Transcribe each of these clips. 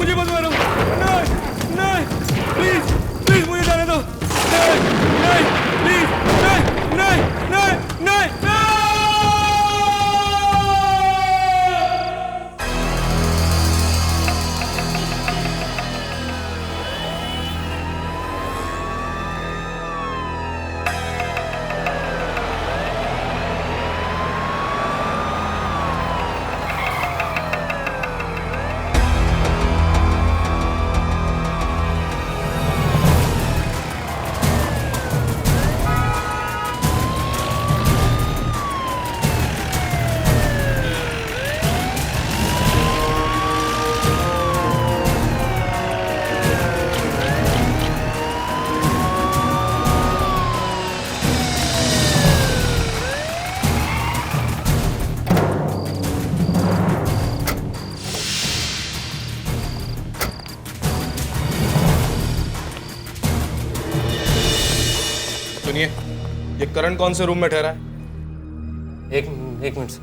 मुझे मत मारो, नहीं नहीं, प्लीज प्लीज मुझे जाने दो, नहीं नहीं प्लीज, नहीं नहीं नहीं नहीं नहीं। सुनिए, ये करण कौन से रूम में ठहरा है? एक मिनट सर।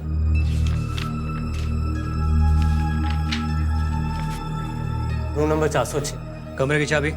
Room number 406। कमरे की चाबी?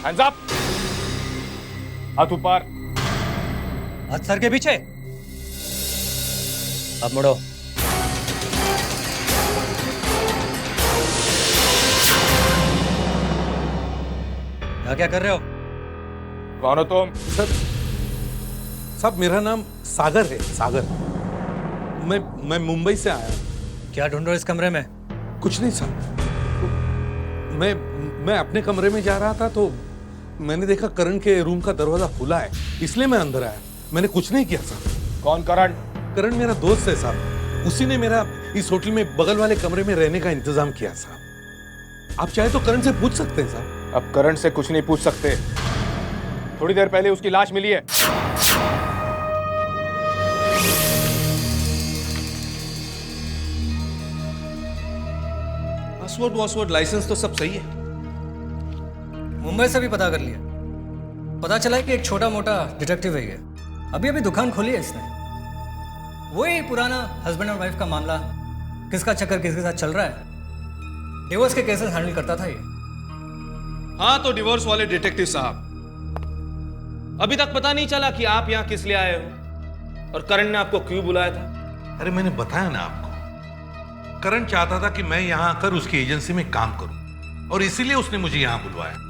Hands up! हाथ ऊपर। हाथ सर के पीछे। अब मुड़ो। क्या कर रहे हो? कौन हो तुम? सर साहब मेरा नाम सागर है, सागर। मैं मुंबई से आया हूँ। क्या ढूंढ रहे हो इस कमरे में? कुछ नहीं साहब, मैं अपने कमरे में जा रहा था तो मैंने देखा करण के रूम का दरवाजा खुला है, इसलिए मैं अंदर आया। मैंने कुछ नहीं किया साहब। कौन करण? करण मेरा दोस्त है साहब, उसी ने मेरा इस होटल में बगल वाले कमरे में रहने का इंतजाम किया साहब। आप चाहे तो करण से पूछ सकते हैं साहब। अब करण से कुछ नहीं पूछ सकते। थोड़ी देर पहले उसकी लाश मिली है। पासवर्ड लाइसेंस तो सब सही है। मुंबई से भी पता कर लिया। पता चला है कि एक छोटा मोटा डिटेक्टिव है ये। अभी अभी दुकान खोली है इसने। वही पुराना हस्बैंड और वाइफ का मामला, किसका चक्कर किसके साथ चल रहा है। डिवोर्स के केसेस हैंडल करता था ये। हाँ तो डिवोर्स वाले डिटेक्टिव साहब, अभी तक पता नहीं चला कि आप यहां किस लिए आए हो और करण ने आपको क्यों बुलाया था? अरे मैंने बताया ना आपको, करण चाहता था कि मैं यहां आकर उसकी एजेंसी में काम करूं और इसीलिए उसने मुझे यहां बुलवाया।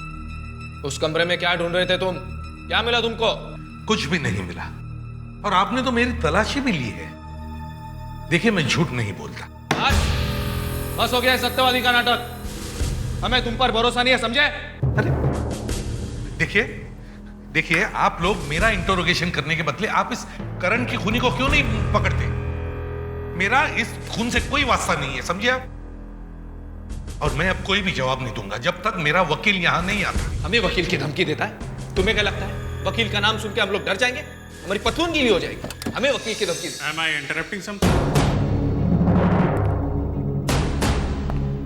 उस कमरे में क्या ढूंढ रहे थे तुम? क्या मिला तुमको? कुछ भी नहीं मिला और आपने तो मेरी तलाशी भी ली है। देखिए मैं झूठ नहीं बोलता। बस हो गया है सत्यवादी का नाटक। हमें तुम पर भरोसा नहीं है, समझे? अरे देखिए आप लोग मेरा इंटरोगेशन करने के बदले आप इस करण की खूनी को क्यों नहीं पकड़ते? मेरा इस खून से कोई वास्ता नहीं है, समझे आप? और मैं अब कोई भी जवाब नहीं दूंगा जब तक मेरा वकील यहां नहीं आता। हमें वकील की धमकी देता है? तुम्हें क्या लगता है वकील का नाम सुन के हम लोग डर जाएंगे? हमारी पतलून गीली हो जाएगी। हमें वकील की धमकी। Am I interrupting something?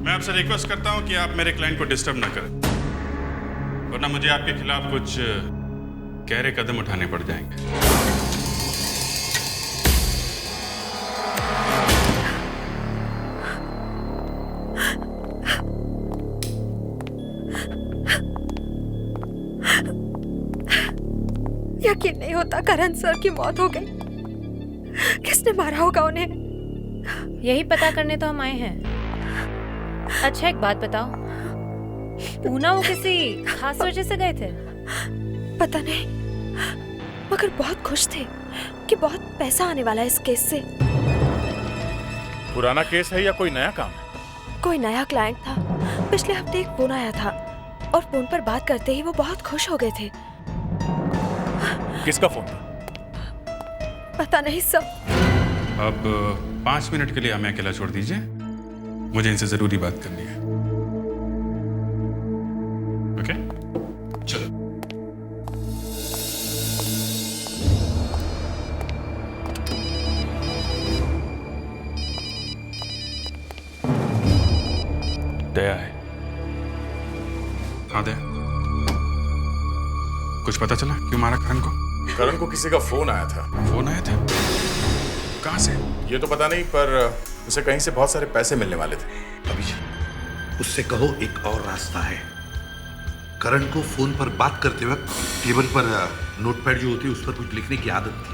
मैं आपसे रिक्वेस्ट करता हूं कि आप मेरे क्लाइंट को डिस्टर्ब ना करें, वरना मुझे आपके खिलाफ कुछ गहरे कदम उठाने पड़ जाएंगे। यकीन नहीं होता करण सर की मौत हो गई। किसने मारा होगा उन्हें? यही पता करने तो हम आए हैं। अच्छा एक बात बताओ, पूना वो किसी खास वजह से गए थे? पता नहीं, मगर बहुत खुश थे कि बहुत पैसा आने वाला है इस केस से। पुराना केस है या कोई नया काम है? कोई नया क्लाइंट था। पिछले हफ्ते एक फोन आया था और फोन पर बात करते ही वो बहुत खुश हो गए थे। किसका फोन था? पता नहीं सर। अब 5 मिनट के लिए हमें अकेला छोड़ दीजिए, मुझे इनसे जरूरी बात करनी है। ओके, चलो। दया है। हाँ दया, कुछ पता चला क्यों मारा करण को? करण को किसी का फोन आया था। फोन आया था? कहाँ से? ये तो पता नहीं, पर उसे कहीं से बहुत सारे पैसे मिलने वाले थे। अभिजीत, उससे कहो एक और रास्ता है। करण को फोन पर बात करते वक्त टेबल पर नोटपैड जो होती है उस पर कुछ लिखने की आदत थी।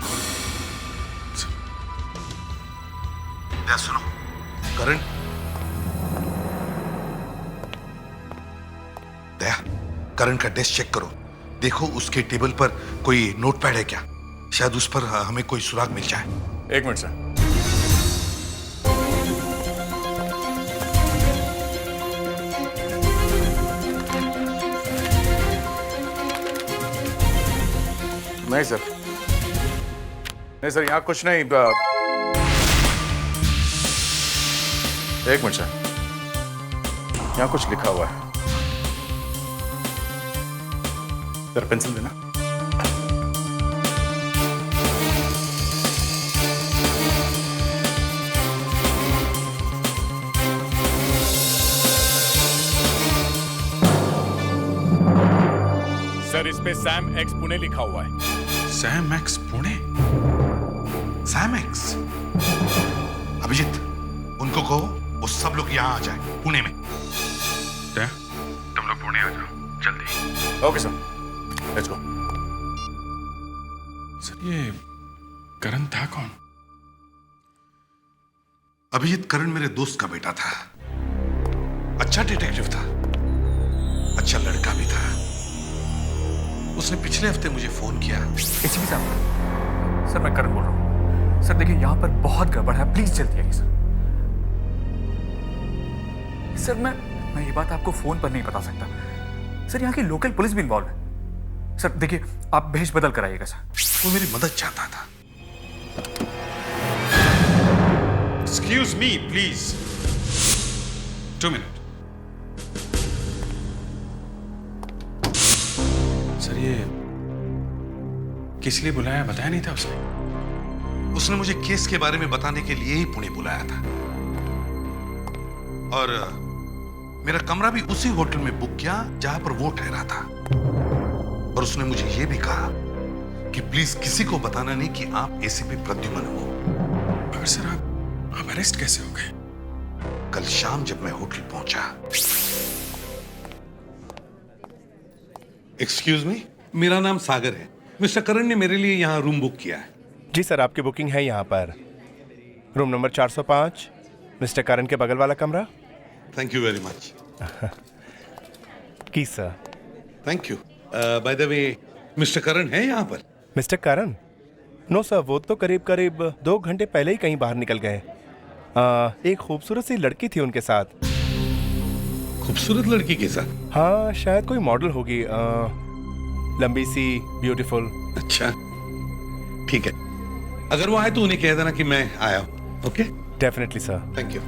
क्या सुनो, करण, दया, करण का डेस्क चेक करो, देखो उसके टेबल पर कोई नोटपैड है क्या? शायद उस पर हमें कोई सुराग मिल जाए। 1 मिनट सर। नहीं सर, नहीं सर, यहाँ कुछ नहीं। 1 मिनट सर, यहाँ कुछ लिखा हुआ है। सर पेंसिल देना। सर इस पे सैम एक्स पुणे लिखा हुआ है। Sam X Pune? Sam X? Abhijeet, उनको कहो वो सब लोग यहाँ आ जाए पुणे में। दया, तुम लोग पुणे आ जाओ जल्दी। Okay sir, let's go. Sir ये करण था कौन? अभिजीत, करण मेरे दोस्त का बेटा था। अच्छा डिटेक्टिव था, अच्छा लड़का भी था। उसने पिछले हफ्ते मुझे फोन किया। एसीपी साहब, सर मैं करण बोल रहा हूँ। सर देखिए यहाँ पर बहुत गड़बड़ है, प्लीज जल्दी आइए सर। सर मैं ये बात आपको फोन पर नहीं बता सकता। सर यहाँ की लोकल पुलिस भी इन्वॉल्व है। सर देखिए आप भेष बदल कर आइएगा सर। वो मेरी मदद चाहता था। Excuse me please, 2 minute. Sir ये किस लिए बुलाया, बताया नहीं था उसने? उसने मुझे केस के बारे में बताने के लिए ही पुणे बुलाया था और मेरा कमरा भी उसी होटल में बुक किया जहां पर वो ठहरा था। और उसने मुझे यह भी कहा कि प्लीज किसी को बताना नहीं कि आप एसीपी प्रद्युमन हो। मगर सर आप अरेस्ट कैसे हो गए? कल शाम जब मैं होटल पहुंचा। एक्सक्यूज मी, मेरा नाम सागर है। मिस्टर करण ने मेरे लिए यहाँ रूम बुक किया है। जी सर, आपकी बुकिंग है यहाँ पर। रूम नंबर 405, मिस्टर करण के बगल वाला कमरा। Thank you very much. की sir. Thank you. By the way, mister Karan है यहाँ पर? मिस्टर करण? नो सर, वो तो करीब करीब 2 घंटे पहले ही कहीं बाहर निकल गए। एक खूबसूरत सी लड़की थी उनके साथ। खूबसूरत लड़की के साथ? हाँ, शायद कोई मॉडल होगी, लंबी सी, ब्यूटीफुल। अच्छा ठीक है, अगर वो आए तो उन्हें कह देना कि मैं आया हूँ। Okay, definitely sir. Thank you.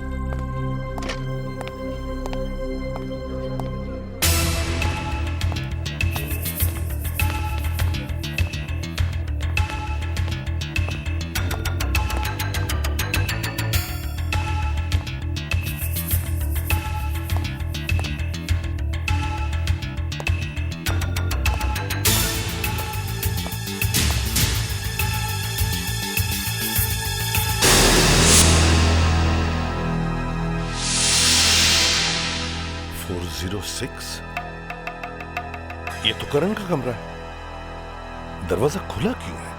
ये तो करण का कमरा है। दरवाजा खुला क्यों है?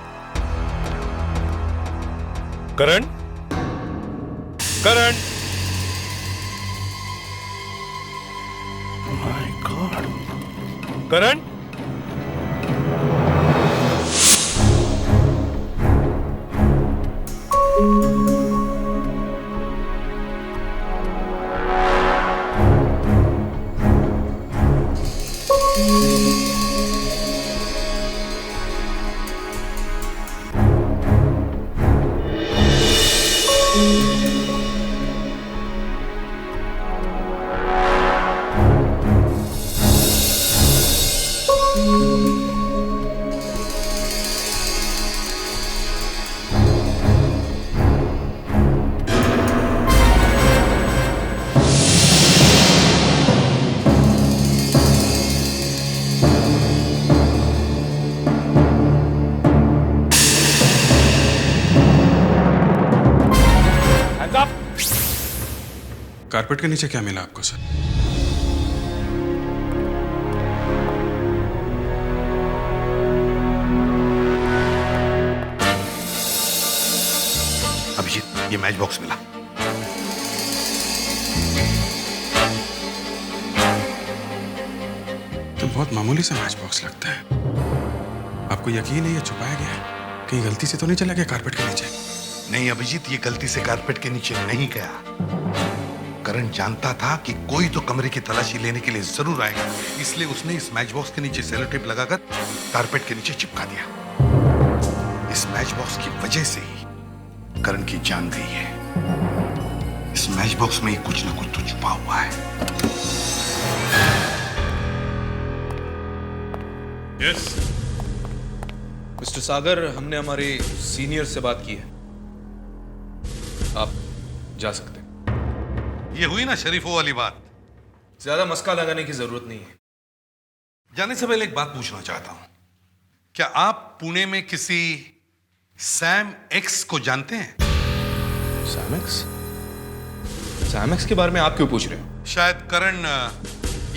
करण, करण, माय गॉड, करण। कारपेट के नीचे क्या मिला आपको सर? अभिजीत, ये मैच बॉक्स मिला। तो बहुत मामूली सा मैच बॉक्स लगता है। आपको यकीन है ये छुपाया गया है? कहीं गलती से तो नहीं चला गया कारपेट के नीचे? नहीं अभिजीत, ये गलती से कारपेट के नीचे नहीं गया। करण जानता था कि कोई तो कमरे की तलाशी लेने के लिए जरूर आएगा, इसलिए उसने इस मैच बॉक्स के नीचे सेलो टेप लगाकर कारपेट के नीचे चिपका दिया। इस मैच बॉक्स की वजह से ही करण की जान गई है। इस मैच बॉक्स में ही कुछ ना कुछ तो छुपा हुआ है। यस मिस्टर सागर, हमने हमारे सीनियर से बात की है, आप जा सकते हैं। ये हुई ना शरीफों वाली बात। ज्यादा मस्का लगाने की जरूरत नहीं है। जाने से पहले एक बात पूछना चाहता हूं, क्या आप पुणे में किसी सैम एक्स को जानते हैं? Sam x? सैम एक्स के बारे में आप क्यों पूछ रहे हो? शायद करण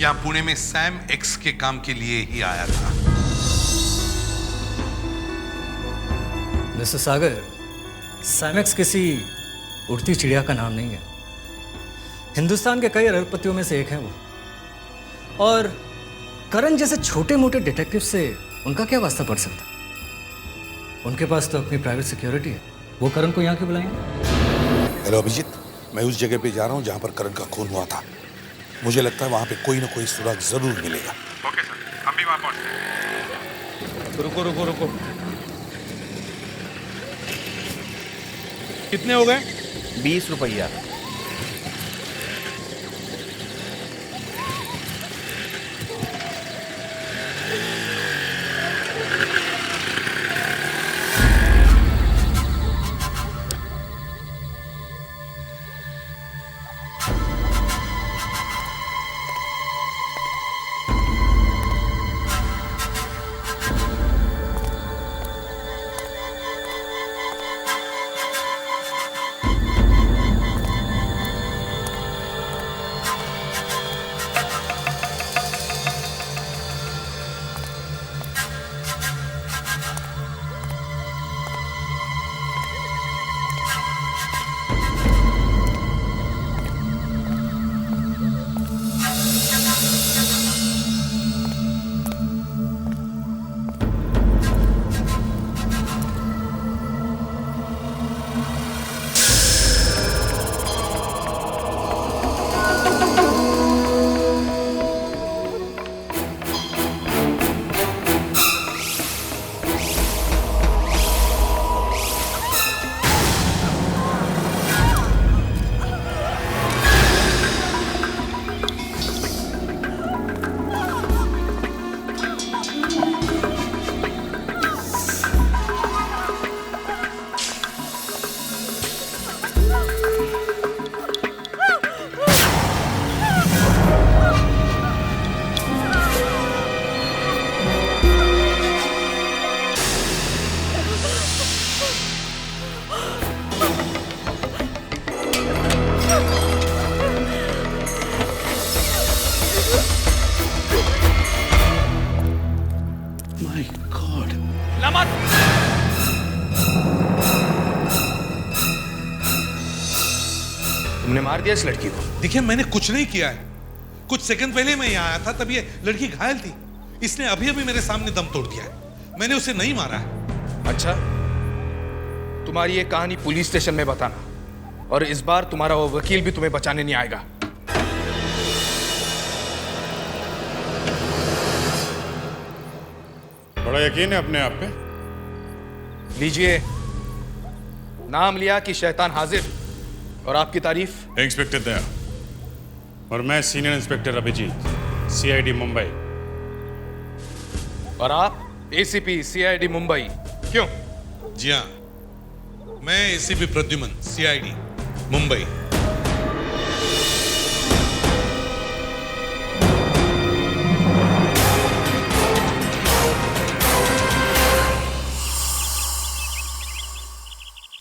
यहां पुणे में सैम एक्स के काम के लिए ही आया था। मिस्टर सागर, सैमेक्स किसी उड़ती चिड़िया का नाम नहीं है। हिंदुस्तान के कई अरबपतियों में से एक है वो। और करण जैसे छोटे मोटे डिटेक्टिव से उनका क्या वास्ता पड़ सकता? उनके पास तो अपनी प्राइवेट सिक्योरिटी है। वो करण को यहाँ क्यों बुलाएंगे? हेलो अभिजीत, मैं उस जगह पे जा रहा हूँ जहाँ पर करण का खून हुआ था। मुझे लगता है वहाँ पे कोई ना कोई सुराग जरूर मिलेगा। ओके सर, हम भी वहां पहुंचते हैं। रुको रुको रुको, कितने हो गए? 20 रुपया। तुमने मार दिया इस लड़की को? देखिए, मैंने कुछ नहीं किया है। कुछ सेकंड पहले मैं यहाँ आया था, तब ये लड़की घायल थी। इसने अभी अभी मेरे सामने दम तोड़ दिया है। मैंने उसे नहीं मारा है। अच्छा, तुम्हारी ये कहानी पुलिस स्टेशन में बताना, और इस बार तुम्हारा वो वकील भी तुम्हें बचाने नहीं आएगा। बड़ा यकीन है अपने आप पे। लीजिए, नाम लिया कि शैतान हाजिर, और आपकी तारीफ? इंस्पेक्टर दया, और मैं senior inspector Abhijeet, CID Mumbai. और आप एसीपी सीआईडी मुंबई। क्यों? जी हाँ, मैं ACP Pradyuman, CID Mumbai.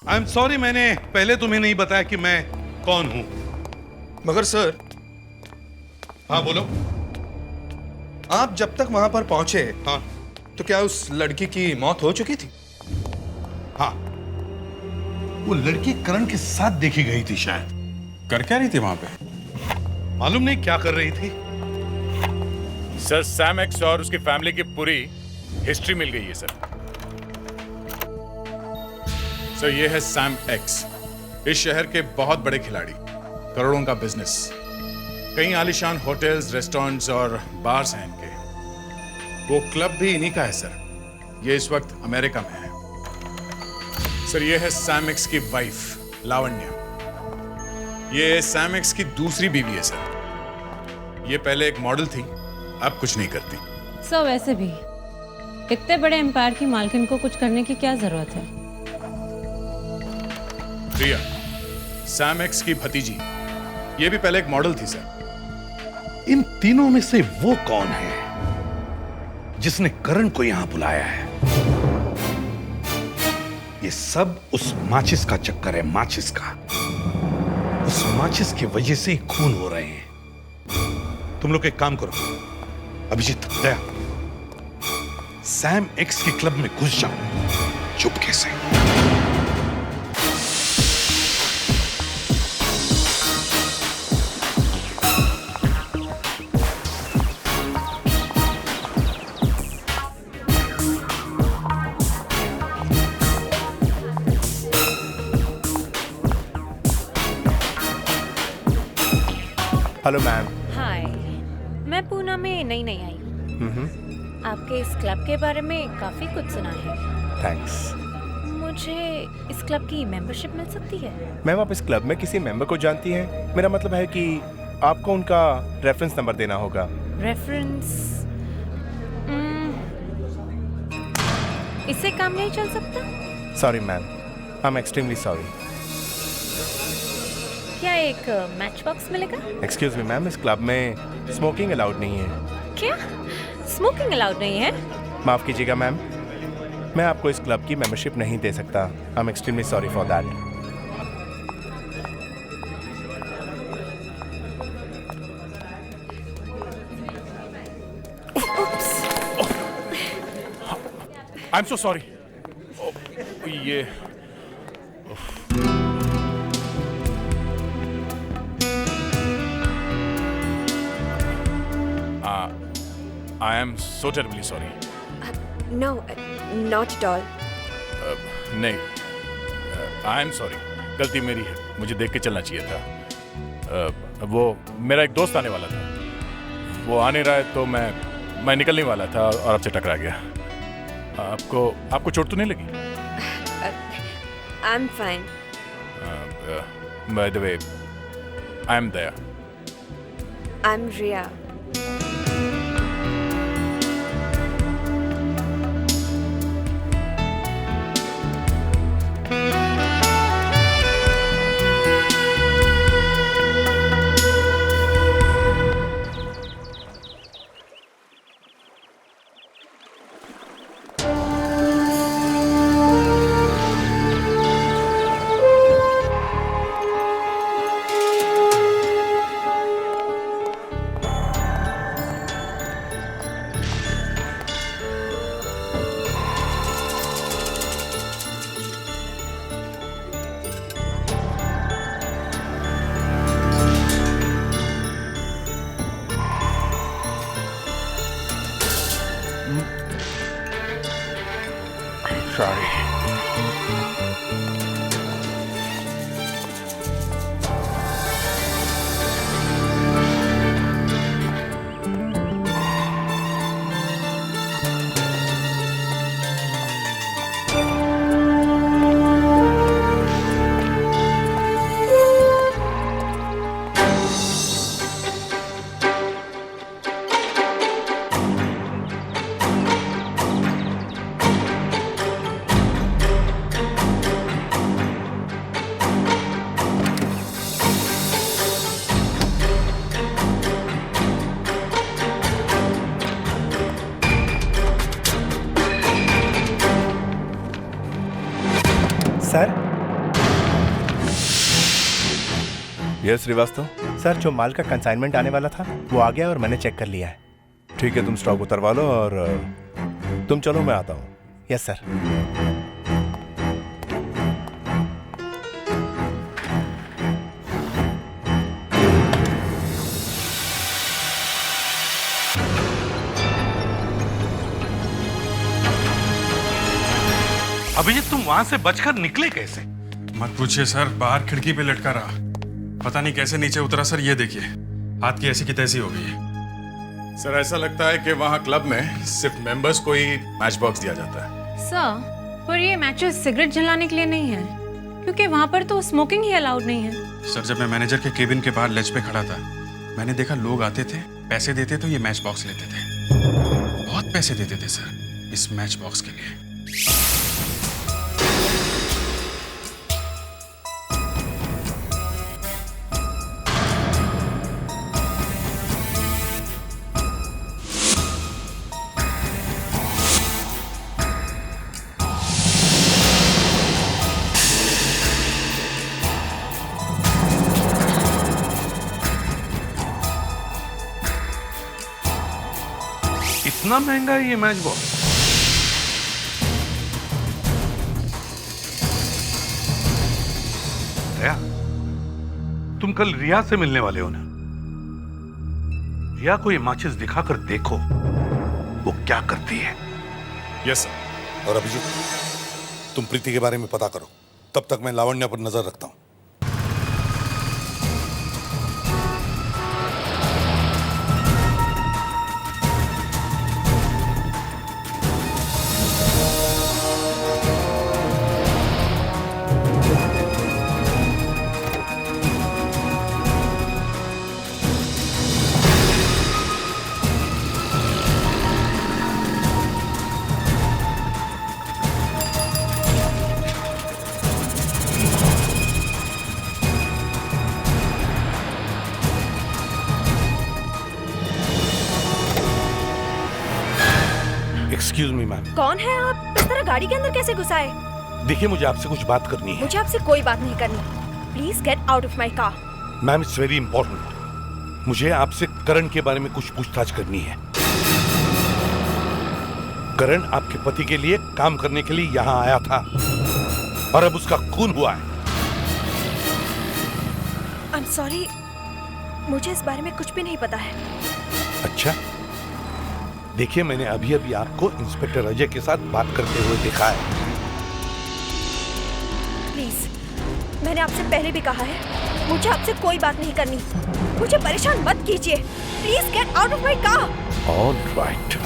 I am sorry, मैंने पहले तुम्हें नहीं बताया कि मैं कौन हूं। मगर सर। हाँ बोलो। आप जब तक वहां पर पहुंचे, हाँ, तो क्या उस लड़की की मौत हो चुकी थी? हाँ, वो लड़की करण के साथ देखी गई थी शायद। कर क्या रही थी वहां पे? मालूम नहीं क्या कर रही थी। सर सैम एक्स और उसकी फैमिली की पूरी हिस्ट्री मिल गई है सर। सर ये है सैम एक्स, इस शहर के बहुत बड़े खिलाड़ी, करोड़ों का बिजनेस, कई आलीशान होटल्स, रेस्टोरेंट्स और बार्स हैं इनके। वो क्लब भी इन्हीं का है सर। ये इस वक्त अमेरिका में है। सर ये है सैम एक्स की वाइफ लावण्या। ये सैम एक्स की दूसरी बीवी है सर। ये पहले एक मॉडल थी, अब कुछ नहीं करती। सर वैसे भी इतने बड़े एम्पायर की मालकिन को कुछ करने की क्या जरूरत है? प्रिया, सैम एक्स की भतीजी, ये भी पहले एक मॉडल थी सर। इन तीनों में से वो कौन है जिसने करण को यहां बुलाया है? ये सब उस माचिस का चक्कर है, माचिस का। उस माचिस की वजह से ही खून हो रहे हैं। तुम लोग एक काम करो, अभिजीत, दया, सैम एक्स के क्लब में घुस जाओ चुपके से। Hello ma'am. हाय, मैं पूना में नई नई आई। आपके इस क्लब के बारे में काफी कुछ सुना है। थैंक्स। मुझे इस क्लब की मेंबरशिप मिल सकती है? मैम आप इस क्लब में किसी मेंबर को जानती हैं? मेरा मतलब है कि आपको उनका रेफरेंस नंबर देना होगा। रेफरेंस? इससे काम नहीं चल सकता? Sorry ma'am, I am extremely sorry. क्या एक मैच बॉक्स मिलेगा? एक्सक्यूज मी मैम, इस क्लब में स्मोकिंग अलाउड नहीं है। क्या स्मोकिंग अलाउड नहीं है? माफ कीजिएगा मैम, मैं आपको इस क्लब की मेंबरशिप नहीं दे सकता। I am extremely sorry for that. I am so sorry. ये I am so terribly sorry. No, not at all. नहीं, I am sorry. गलती मेरी है, मुझे देख के चलना चाहिए था। वो मेरा एक दोस्त आने वाला था, वो आ नहीं रहा है तो मैं निकलने वाला था और आपसे टकरा गया। आपको चोट तो नहीं लगी? I'm fine. By the way, I am Daya. I'm Riya. Sorry. Sir yes Shrivastava sir, जो माल का कंसाइनमेंट आने वाला था वो आ गया और मैंने चेक कर लिया है। ठीक है, तुम स्टॉक उतरवा लो और तुम चलो, मैं आता हूँ। Yes sir. अभिजीत, तुम वहां से बचकर निकले कैसे? मत पूछिए सर, बाहर खिड़की पे लटका रहा, पता नहीं कैसे नीचे उतरा सर। ये देखिए, हाथ की ऐसी की तैसी हो गई है सर। ऐसा लगता है कि वहाँ क्लब में सिर्फ मेंबर्स को ही मैच बॉक्स दिया जाता है। सर, पर ये मैचेस सिगरेट जलाने के लिए नहीं है, क्योंकि वहाँ पर तो स्मोकिंग ही अलाउड नहीं है। सर, जब मैं मैनेजर के केबिन के बाहर लेज पे खड़ा था, मैंने देखा लोग आते थे, पैसे देते तो ये मैच बॉक्स लेते थे। बहुत पैसे देते थे सर इस मैच बॉक्स के लिए। इतना महंगा है ये मैच बॉक्स? दया, तुम कल रिया से मिलने वाले हो ना? रिया को ये माचिस दिखाकर देखो वो क्या करती है। Yes sir. और अभिजीत, तुम प्रीति के बारे में पता करो, तब तक मैं लावण्य पर नजर रखता हूं। Excuse me ma'am. कौन है आप? इस तरह गाड़ी के अंदर कैसे घुस आए? देखिए, मुझे आपसे कुछ बात करनी है। मुझे आपसे कोई बात नहीं करनी। Please get out of my car. Ma'am, it's very important. मुझे आपसे करण के बारे में कुछ पूछताछ करनी है। करण आपके पति के लिए काम करने के लिए यहाँ आया था और अब उसका खून हुआ है। I'm sorry, मुझे इस बारे में कुछ भी नहीं पता है। अच्छा, देखिए, मैंने अभी अभी आपको इंस्पेक्टर अजय के साथ बात करते हुए देखा है। प्लीज, मैंने आपसे पहले भी कहा है, मुझे आपसे कोई बात नहीं करनी। मुझे परेशान मत कीजिए। Please get out of my car. All right.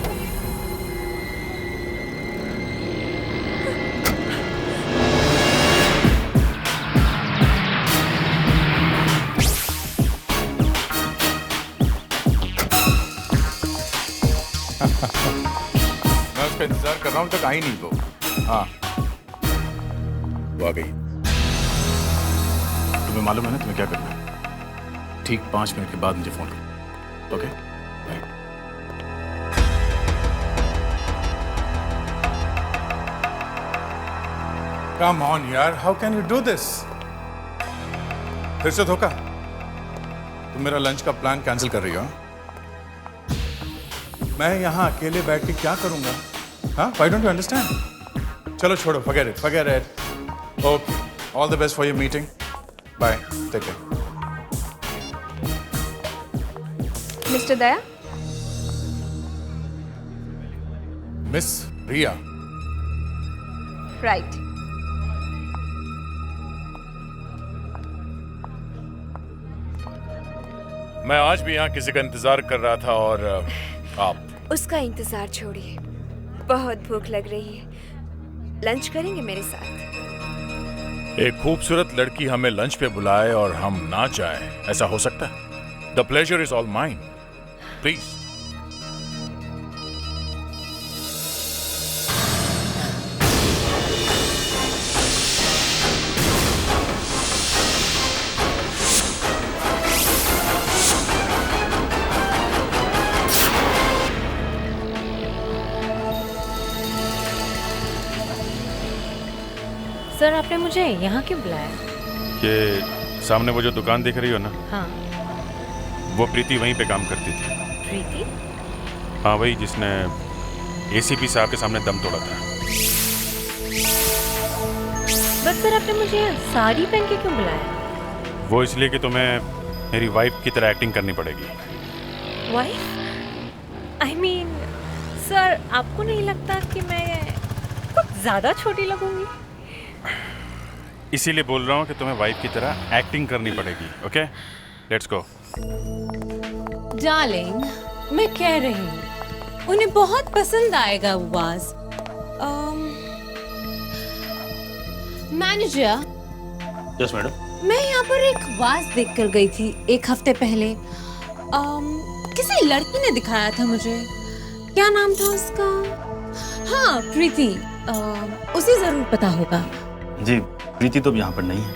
मैं उसका इंतजार कर रहा हूँ, तक आई नहीं वो। हाँ, वो आ गई। तुम्हें मालूम है ना तुम्हें क्या करना है? ठीक 5 मिनट के बाद मुझे फोन करो। Okay, bye. कम ऑन यार, how can you do this? फिर से धोखा? तुम मेरा लंच का प्लान कैंसिल कर रही हो? मैं यहाँ अकेले बैठ के क्या करूंगा? हाँ, व्हाई डोंट यू अंडरस्टैंड? चलो छोड़ो, forget it. Okay, all the best for your meeting. Bye, take care. Mister Daya? Miss Riya. Right. मैं आज भी यहाँ किसी का इंतजार कर रहा था और आप। उसका इंतजार छोड़िए, बहुत भूख लग रही है। लंच करेंगे मेरे साथ? एक खूबसूरत लड़की हमें लंच पे बुलाए और हम ना जाए, ऐसा हो सकता है? The pleasure is all mine, please. Sir, आपने मुझे यहाँ क्यों बुलाया? ये सामने वो जो दुकान दिख रही हो ना, हाँ। वो प्रीति वहीं पे काम करती थी। प्रीति? हाँ, वही जिसने एसीपी साहब के सामने दम तोड़ा था। बस सर, आपने मुझे साड़ी पहन के क्यों बुलाया? वो इसलिए कि तुम्हें मेरी वाइफ की तरह एक्टिंग करनी पड़ेगी। वाइफ? आई मीन सर, आपको नहीं लगता कि मैं कुछ ज्यादा छोटी लगूंगी? इसीलिए बोल रहा हूँ कि तुम्हें वाइफ की तरह एक्टिंग करनी पड़ेगी। Okay, let's go. डार्लिंग, मैं कह रही हूँ उन्हें बहुत पसंद आएगा वो वाज। मैनेजर। Yes madam. मैं यहाँ पर एक वाज देख कर गई थी 1 हफ्ते पहले। किसी लड़की ने दिखाया था मुझे। क्या नाम था उसका? हाँ, प्रीति। उसे जरूर पता होगा। जी, प्रीति तो यहाँ पर नहीं है।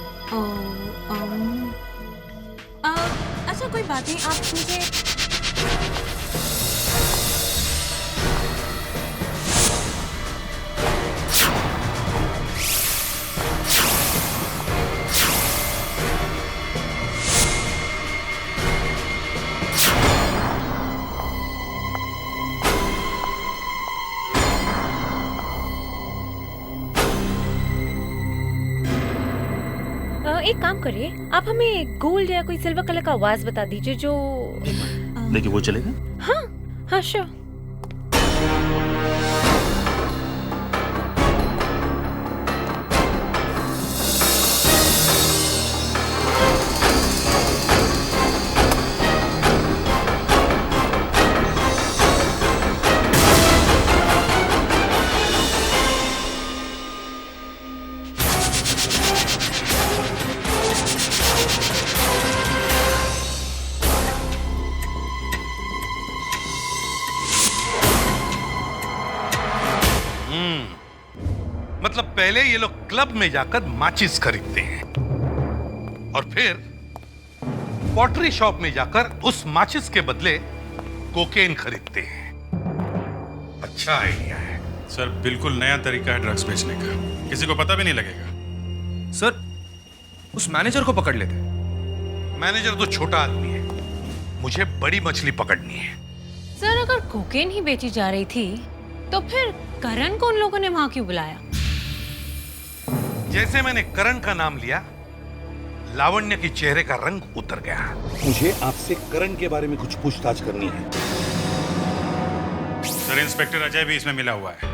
अच्छा, कोई बात नहीं, आप मुझे एक काम करिए, आप हमें गोल्ड या कोई सिल्वर कलर का वाज बता दीजिए जो। देखिए, वो चलेगा? हाँ हाँ, श्योर। मतलब पहले ये लोग क्लब में जाकर माचिस खरीदते हैं और फिर पॉटरी शॉप में जाकर उस माचिस के बदले कोकेन खरीदते हैं। अच्छा आइडिया है सर, बिल्कुल नया तरीका है ड्रग्स बेचने का, किसी को पता भी नहीं लगेगा। सर, उस मैनेजर को पकड़ लेते। मैनेजर तो छोटा आदमी है, मुझे बड़ी मछली पकड़नी है। सर, अगर कोकेन ही बेची जा रही थी तो फिर करण को उन लोगों ने वहां क्यों बुलाया? जैसे मैंने करण का नाम लिया, लावण्य की चेहरे का रंग उतर गया। मुझे आपसे करण के बारे में कुछ पूछताछ करनी है। सर, इंस्पेक्टर अजय भी इसमें मिला हुआ है।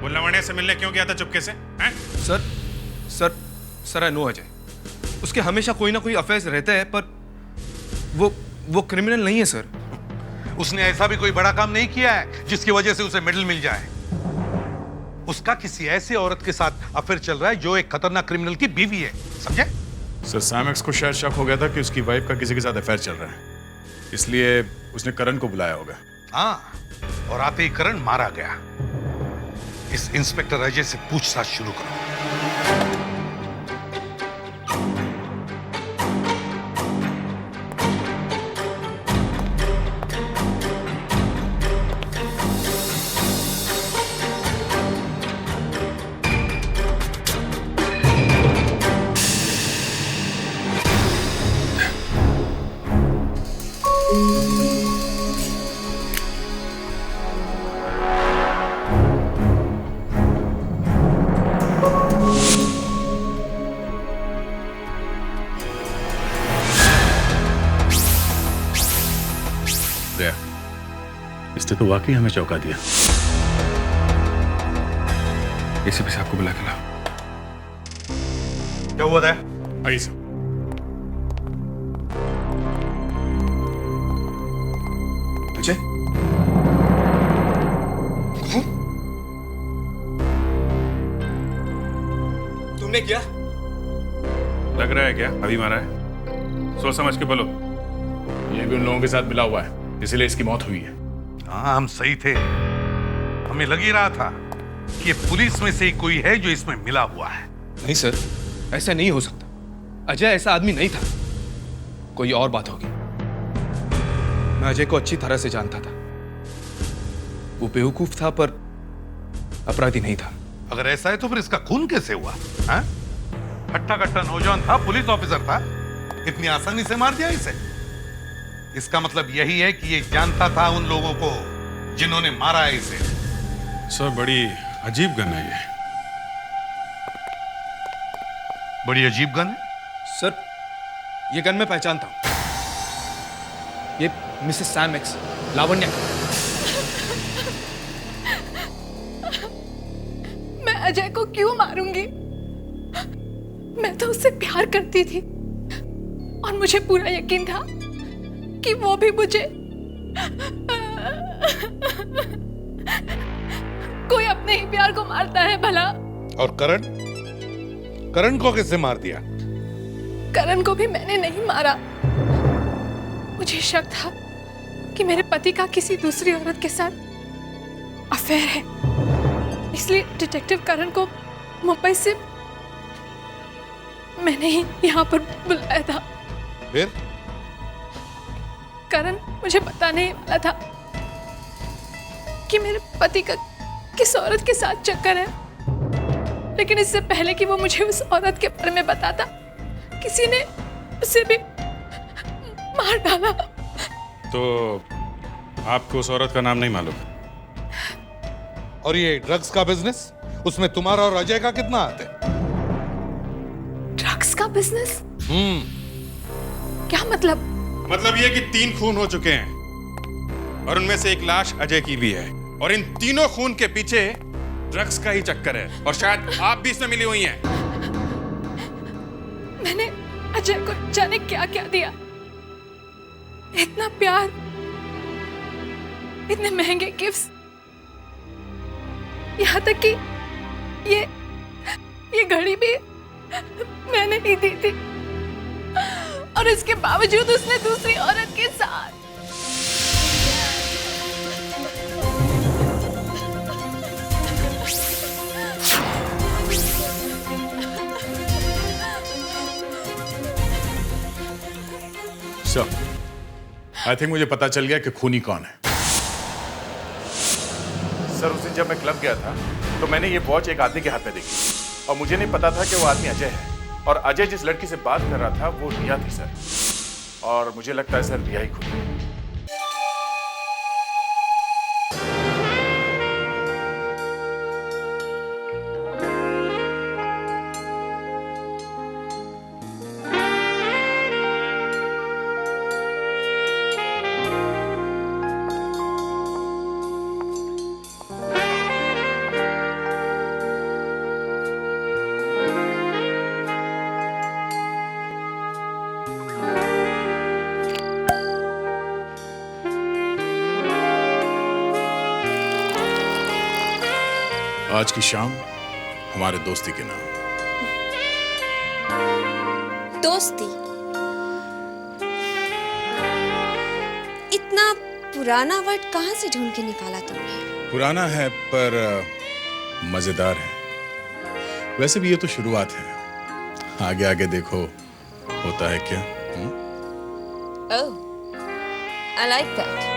वो लावण्य से मिलने क्यों गया था चुपके से? Sir, I know Ajay. उसके हमेशा कोई ना कोई अफेयर्स रहता है, पर वो क्रिमिनल नहीं है सर। उसने ऐसा भी कोई बड़ा काम नहीं किया है जिसकी वजह से उसे मेडल मिल जाए। उसका किसी ऐसे औरत के साथ अफेयर चल रहा है जो एक खतरनाक क्रिमिनल की बीवी है, समझे? सर, सैम एक्स को शायद शक हो गया था कि उसकी वाइफ का किसी के साथ अफेयर चल रहा है, इसलिए उसने करण को बुलाया होगा। हाँ, और आते ही करण मारा गया। इस इंस्पेक्टर अजय से पूछताछ शुरू करो। इसने तो वाकई हमें चौंका दिया। एसीपी साहब को बुला के लाओ। क्या हुआ था? आइए सर। अजय, तुमने क्या? लग रहा है क्या अभी मारा है? सोच समझ के बोलो। ये भी उन लोगों के साथ मिला हुआ है, इसीलिए इसकी मौत हुई है। हाँ, हम सही थे। हमें लग ही रहा था कि ये पुलिस में से ही कोई है जो इसमें मिला हुआ है। नहीं सर, ऐसा नहीं हो सकता। अजय ऐसा आदमी नहीं था, कोई और बात होगी। मैं अजय को अच्छी तरह से जानता था। वो बेवकूफ था पर अपराधी नहीं था। अगर ऐसा है तो फिर इसका खून कैसे हुआ? हाँ? हट्टा कट्टा नौजवान था, पुलिस ऑफिसर था। इतनी आसानी से मार दिया इसे? इसका मतलब यही है कि ये जानता था उन लोगों को जिन्होंने मारा है इसे। सर बड़ी अजीब गन है ये। बड़ी अजीब गन है? सर ये गन मैं पहचानता हूं। ये मिसेस सैम एक्स, लावण्या। मैं अजय को क्यों मारूंगी? मैं तो उससे प्यार करती थी और मुझे पूरा यकीन था कि वो भी मुझे। कोई अपने ही प्यार को मारता है भला। और करण को किसने मार दिया? करण को भी मैंने नहीं मारा। मुझे शक था कि मेरे पति का किसी दूसरी औरत के साथ अफेयर है, इसलिए डिटेक्टिव करण को मुंबई से मैंने ही यहाँ पर बुलाया था। फिर करण मुझे बताने वाला था कि मेरे पति का किस औरत के साथ चक्कर है, लेकिन इससे पहले कि वो मुझे उस औरत के बारे में बताता, किसी ने उसे भी मार डाला। तो आपको उस औरत का नाम नहीं मालूम? और ये ड्रग्स का बिजनेस, उसमें तुम्हारा और अजय का कितना हाथ है? ड्रग्स का बिजनेस? क्या मतलब? मतलब ये कि 3 खून हो चुके हैं और उनमें से एक लाश अजय की भी है, और इन तीनों खून के पीछे ड्रग्स का ही चक्कर है, और शायद आप भी इसमें मिली हुई हैं। मैंने अजय को जाने क्या क्या दिया, इतना प्यार, इतने महंगे गिफ्ट्स, यहाँ तक कि ये घड़ी भी मैंने ही दी थी, और इसके बावजूद उसने दूसरी औरत के साथ। सर, आई थिंक मुझे पता चल गया कि खूनी कौन है। सर उस दिन जब मैं क्लब गया था तो मैंने ये वॉच एक आदमी के हाथ में देखी, और मुझे नहीं पता था कि वो आदमी अजय है, और अजय जिस लड़की से बात कर रहा था वो रिया थी सर, और मुझे लगता है सर रिया ही खुद है। आज की शाम हमारे दोस्ती के नाम। दोस्ती? इतना पुराना वर्ड कहाँ से ढूंढ के निकाला तुमने? पुराना है पर मजेदार है। वैसे भी ये तो शुरुआत है, आगे आगे देखो होता है क्या। Oh, I like that.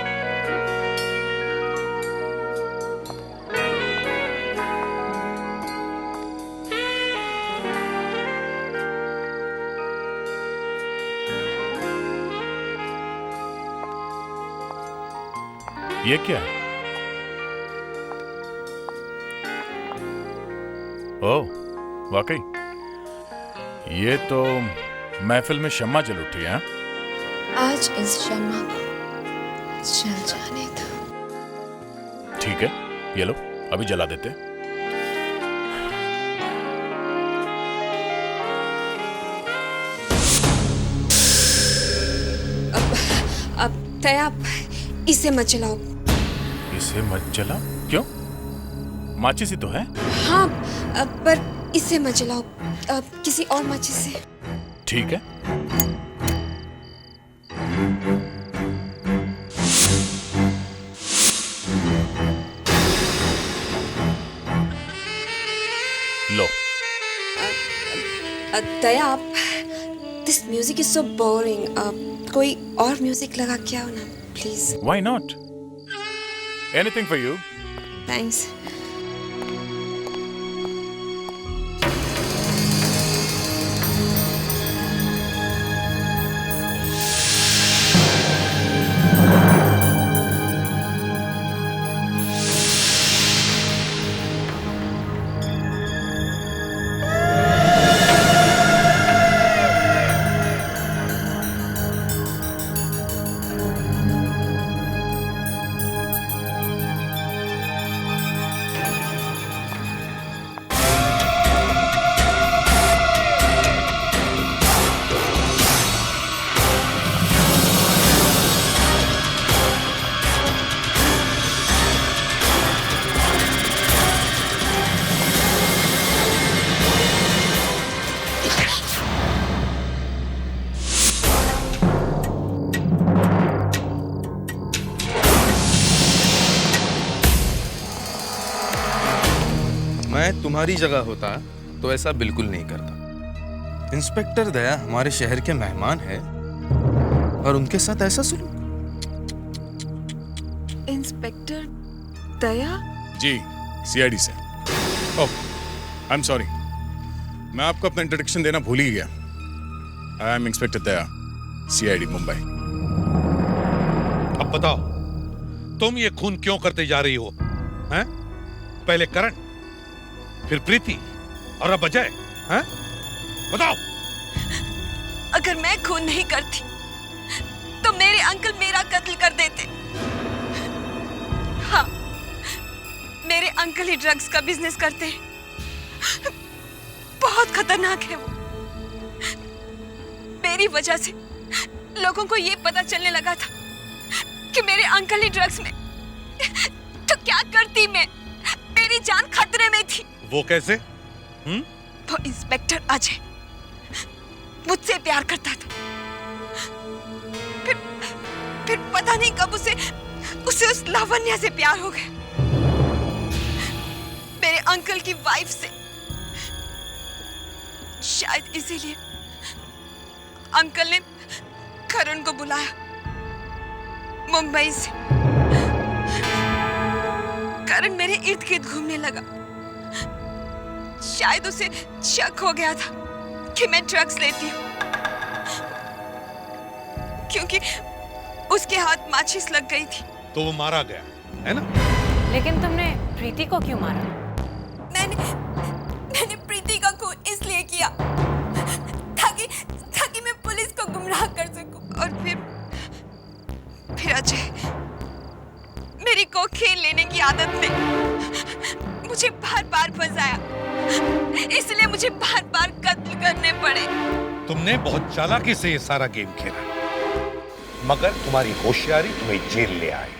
ये क्या? ओह, वाकई ये तो महफिल में शम्मा जल उठी है। आज इस शम्मा को जल जाने दो। ठीक है, ये लो, अभी जला देते। अब तया, इसे मत जलाओ। इसे मत जला? क्यों? माचिस ही तो है। हाँ, पर इसे मत जलाओ, किसी और माचिस से। ठीक है। लो। Daya, this music is so boring. कोई और म्यूजिक लगा के आओ ना, please. Why not? Anything for you. Thanks. तुम्हारी जगह होता तो ऐसा बिल्कुल नहीं करता। इंस्पेक्टर दया हमारे शहर के मेहमान है और उनके साथ ऐसा सुलूक। इंस्पेक्टर दया? जी, सीआईडी से। ओह, आई एम सॉरी, मैं आपको अपना इंट्रोडक्शन देना भूल ही गया। I am inspector Daya, CID Mumbai. अब बताओ, तुम ये खून क्यों करते जा रही हो? हैं? पहले करण, फिर प्रीति और अब अजय। हैं? बताओ। अगर मैं खून नहीं करती तो मेरे अंकल मेरा कत्ल कर देते। हाँ, मेरे अंकल ही ड्रग्स का बिजनेस करते हैं। बहुत खतरनाक है वो। मेरी वजह से लोगों को ये पता चलने लगा था कि मेरे अंकल ही ड्रग्स में, तो क्या करती मैं? मेरी जान खतरे में थी। वो कैसे? वो इंस्पेक्टर अजय मुझसे प्यार करता था। फिर पता नहीं कब उसे उस लावण्या से प्यार हो गया, मेरे अंकल की वाइफ से। शायद इसीलिए अंकल ने करण को बुलाया मुंबई से। करण मेरे इर्द गिर्द घूमने लगा। शायद उसे शक हो गया था कि मैं ड्रग्स लेती हूँ, क्योंकि उसके हाथ माचिस लग गई थी। तो वो मारा गया, है ना? लेकिन तुमने प्रीति को क्यों मारा? मैंने प्रीति का खून इसलिए किया ताकि मैं पुलिस को गुमराह कर सकूं। और फिर अजय मेरी कोकीन लेने की आदत ने मुझे बार-बार फंसाया, इसलिए मुझे बार-बार कत्ल करने पड़े। तुमने बहुत चालाकी से ये सारा गेम खेला, मगर तुम्हारी होशियारी तुम्हें जेल ले आई।